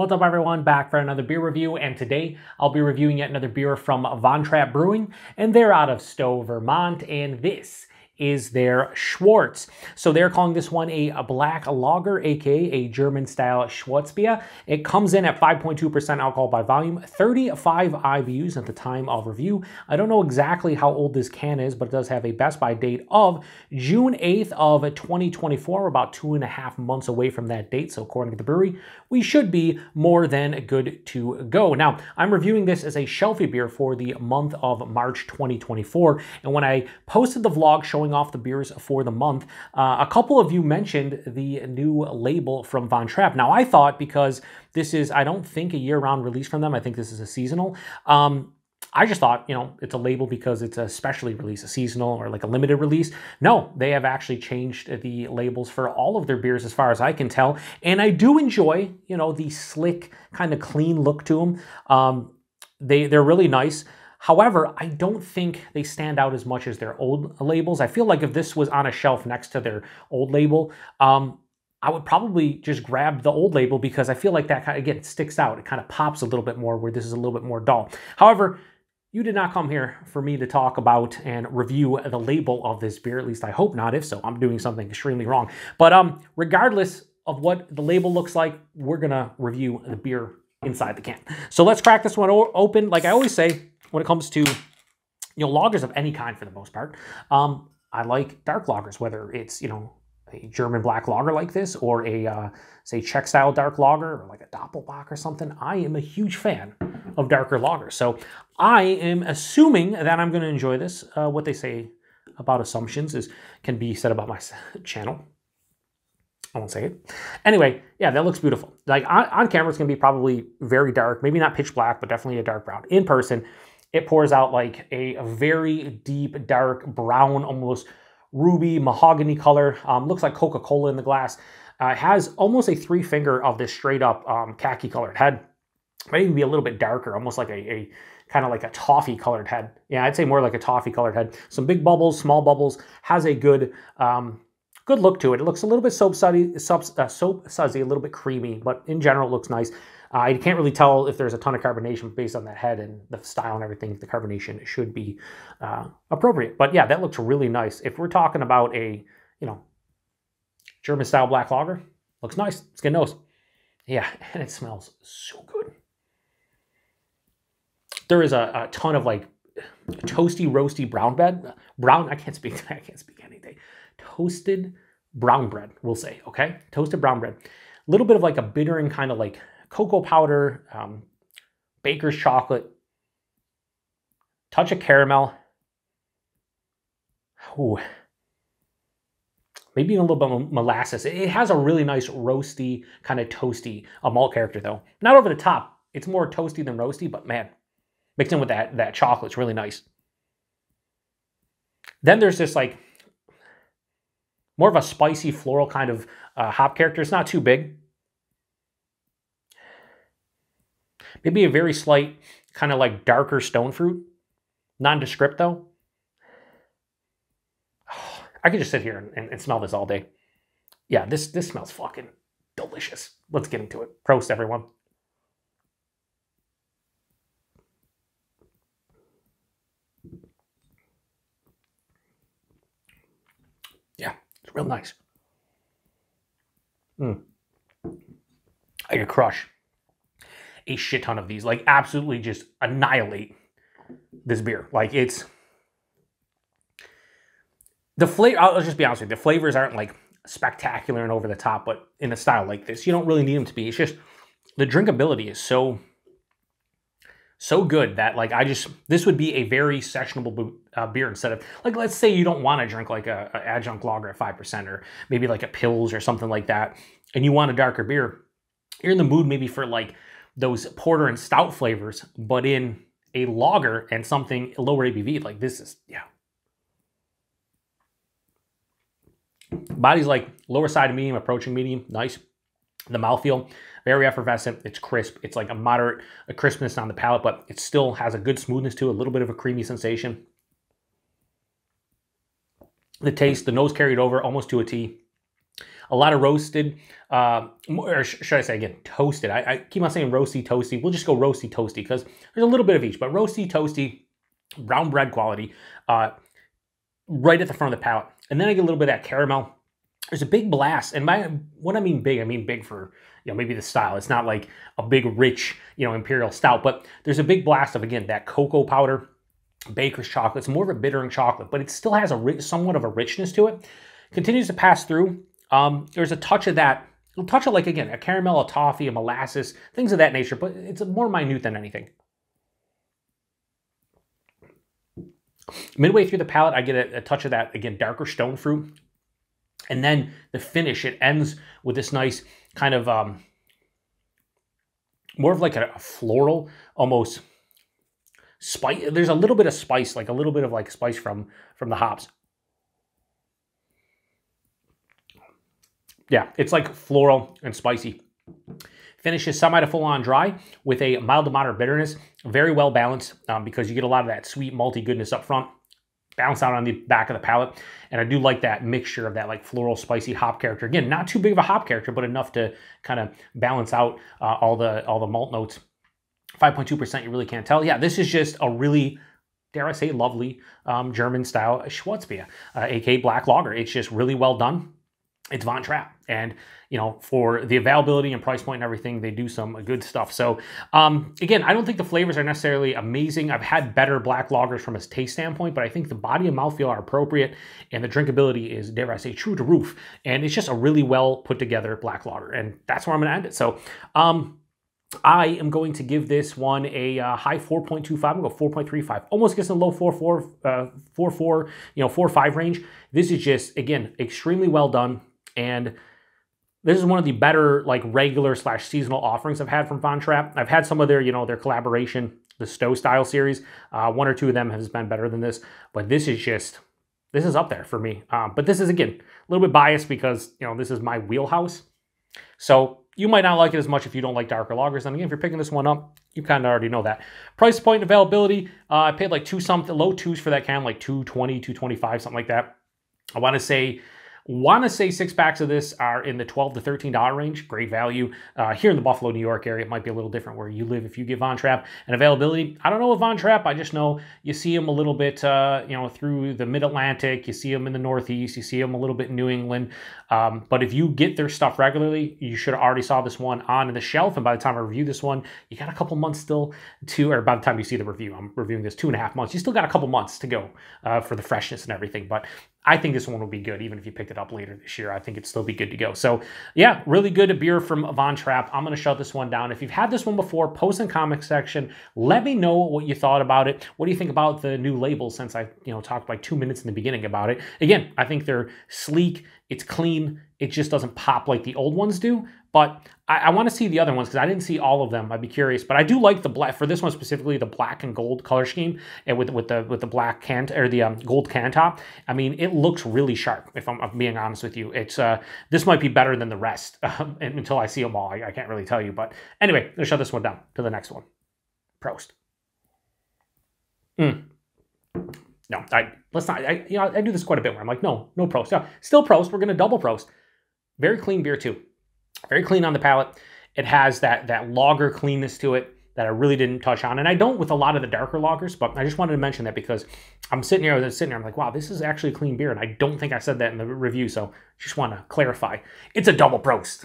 What's up everyone, back for another beer review, and today I'll be reviewing yet another beer from Trapp Brewing, and they're out of Stowe, Vermont, and this is their Schwarz. So they're calling this one a black lager, aka a German-style Schwarzbier. It comes in at 5.2% alcohol by volume, 35 IBUs at the time of review. I don't know exactly how old this can is, but it does have a best by date of June 8th of 2024. We're about 2.5 months away from that date, so according to the brewery, we should be more than good to go. Now, I'm reviewing this as a shelfie beer for the month of March 2024, and when I posted the vlog showing off the beers for the month, a couple of you mentioned the new label from Trapp. Now, I thought because this is, I don't think, a year-round release from them, I think this is a seasonal. I just thought, you know, it's a label because it's a specialty release, a seasonal or like a limited release. No, they have actually changed the labels for all of their beers as far as I can tell. And I do enjoy, you know, the slick, kind of clean look to them. They're really nice. However, I don't think they stand out as much as their old labels. I feel like if this was on a shelf next to their old label, I would probably just grab the old label because I feel like that kind of, again, it sticks out. It kind of pops a little bit more where this is a little bit more dull. However, you did not come here for me to talk about and review the label of this beer. At least I hope not. If so, I'm doing something extremely wrong. But regardless of what the label looks like, we're going to review the beer inside the can. So let's crack this one open. Like I always say, when it comes to, you know, lagers of any kind for the most part, I like dark lagers, whether it's, you know, a German black lager like this or a, say, Czech style dark lager or like a Doppelbock or something. I am a huge fan of darker lagers. So I am assuming that I'm going to enjoy this. What they say about assumptions can be said about my channel. I won't say it. Anyway, yeah, that looks beautiful. Like on camera, it's going to be probably very dark, maybe not pitch black, but definitely a dark brown. In person, it pours out like a very deep, dark brown, almost ruby mahogany color. Looks like Coca-Cola in the glass. Has almost a 3-finger of this straight up khaki colored head. Might even be a little bit darker, almost like a kind of like a toffee colored head. Yeah, I'd say more like a toffee colored head. Some big bubbles, small bubbles. Has a good good look to it. It looks a little bit soap sudsy, a little bit creamy, but in general it looks nice. I can't really tell if there's a ton of carbonation based on that head and the style and everything. The carbonation should be appropriate. But yeah, that looks really nice. If we're talking about a, you know, German-style black lager, looks nice. It's good nose. Yeah, and it smells so good. There is a ton of like toasty, roasty brown bread. I can't speak anything. Toasted brown bread, we'll say, okay? Toasted brown bread. A little bit of like a bittering kind of like cocoa powder, baker's chocolate, touch of caramel. Ooh. Maybe a little bit of molasses. It has a really nice roasty, kind of toasty malt character though. Not over the top. It's more toasty than roasty, but man, mixed in with that chocolate's really nice. Then there's this like more of a spicy floral kind of hop character. It's not too big. Maybe a very slight kind of like darker stone fruit. Nondescript though. Oh, I could just sit here and smell this all day. Yeah, this smells fucking delicious. Let's get into it. Prost, everyone. Yeah, it's real nice. I could crush a shit ton of these, like absolutely just annihilate this beer. Like it's the flavor. I'll just be honest with you, the flavors aren't like spectacular and over the top, but in a style like this, you don't really need them to be. It's just the drinkability is so good that like this would be a very sessionable beer instead of like, let's say you don't want to drink like a adjunct lager at 5% or maybe like a Pils or something like that, and you want a darker beer. You're in the mood maybe for like those porter and stout flavors, but in a lager and something lower ABV, like this is, yeah. Body's like lower side of medium, approaching medium, nice. The mouthfeel, very effervescent, it's crisp. It's like a moderate crispness on the palate, but it still has a good smoothness to it, a little bit of a creamy sensation. The taste, the nose carried over almost to a T. A lot of roasted, or should I say again, toasted. I keep on saying roasty, toasty. We'll just go roasty, toasty because there's a little bit of each, but roasty, toasty, brown bread quality, right at the front of the palate. And then I get a little bit of that caramel. There's a big blast, and what I mean big for, you know, maybe the style. It's not like a big, rich, you know, imperial stout, but there's a big blast of, again, that cocoa powder, baker's chocolate. It's more of a bittering chocolate, but it still has somewhat of a richness to it. Continues to pass through. There's a touch of that, a touch of, like, again, a caramel, a toffee, a molasses, things of that nature, but it's more minute than anything. Midway through the palate, I get a touch of that, again, darker stone fruit. And then the finish, it ends with this nice kind of, more of like a floral, almost spice. There's a little bit of spice, like a little bit of like spice from the hops. Yeah, it's like floral and spicy. Finishes semi to full on dry with a mild to moderate bitterness. Very well balanced because you get a lot of that sweet malty goodness up front. Balance out on the back of the palate. And I do like that mixture of that like floral, spicy hop character. Again, not too big of a hop character, but enough to kind of balance out all the malt notes. 5.2%, you really can't tell. Yeah, this is just a really, dare I say, lovely German-style Schwarzbier, aka black lager. It's just really well done. It's Von Trapp, and you know, for the availability and price point and everything, they do some good stuff. So again, I don't think the flavors are necessarily amazing. I've had better black lagers from a taste standpoint, but I think the body and mouthfeel are appropriate, and the drinkability is, dare I say, true to roof. And it's just a really well put together black lager, and that's where I'm going to end it. So I am going to give this one a high 4.25. I'm going to go 4.35. Almost gets in the low 4.4, you know, 4.5 range. This is just, again, extremely well done. And this is one of the better, like, regular / seasonal offerings I've had from Von Trapp. I've had some of their, you know, their collaboration, the Stowe style series. One or two of them has been better than this, but this is just, this is up there for me. But this is, again, a little bit biased because, you know, this is my wheelhouse. So you might not like it as much if you don't like darker lagers. And again, if you're picking this one up, you kind of already know that. Price point, availability, I paid like low twos for that can, like $2.20, $2.25, something like that. I want to say 6 packs of this are in the $12 to $13 range. Great value. Here in the Buffalo, New York area, it might be a little different where you live if you get Von Trapp. And availability, I don't know with Von Trapp. I just know you see them a little bit, you know, through the Mid-Atlantic. You see them in the Northeast. You see them a little bit in New England. But if you get their stuff regularly, you should have already saw this one on the shelf. And by the time I review this one, you got a couple months still to, or by the time you see the review, I'm reviewing this 2.5 months. You still got a couple months to go for the freshness and everything. But I think this one will be good, even if you picked it up later this year. I think it'd still be good to go. So yeah, really good beer from Von Trapp. I'm going to shut this one down. If you've had this one before, post in the comment section. Let me know what you thought about it. What do you think about the new labels, since I, you know, talked like 2 minutes in the beginning about it? Again, I think they're sleek. It's clean. It just doesn't pop like the old ones do. But I want to see the other ones because I didn't see all of them. I'd be curious, but I do like the black for this one specifically, the black and gold color scheme, and with the black can, or the gold can top. I mean, it looks really sharp. If I'm being honest with you, it's this might be better than the rest until I see them all. I can't really tell you, but anyway, I'm gonna shut this one down to the next one. Prost. No, let's not. You know, I do this quite a bit where I'm like, no prost. No, still prost. We're gonna double prost. Very clean beer too. Very clean on the palate. It has that lager cleanness to it that I really didn't touch on. And I don't with a lot of the darker lagers, but I just wanted to mention that because I'm sitting here, I'm like, wow, this is actually a clean beer. And I don't think I said that in the review, so just want to clarify. It's a double prost.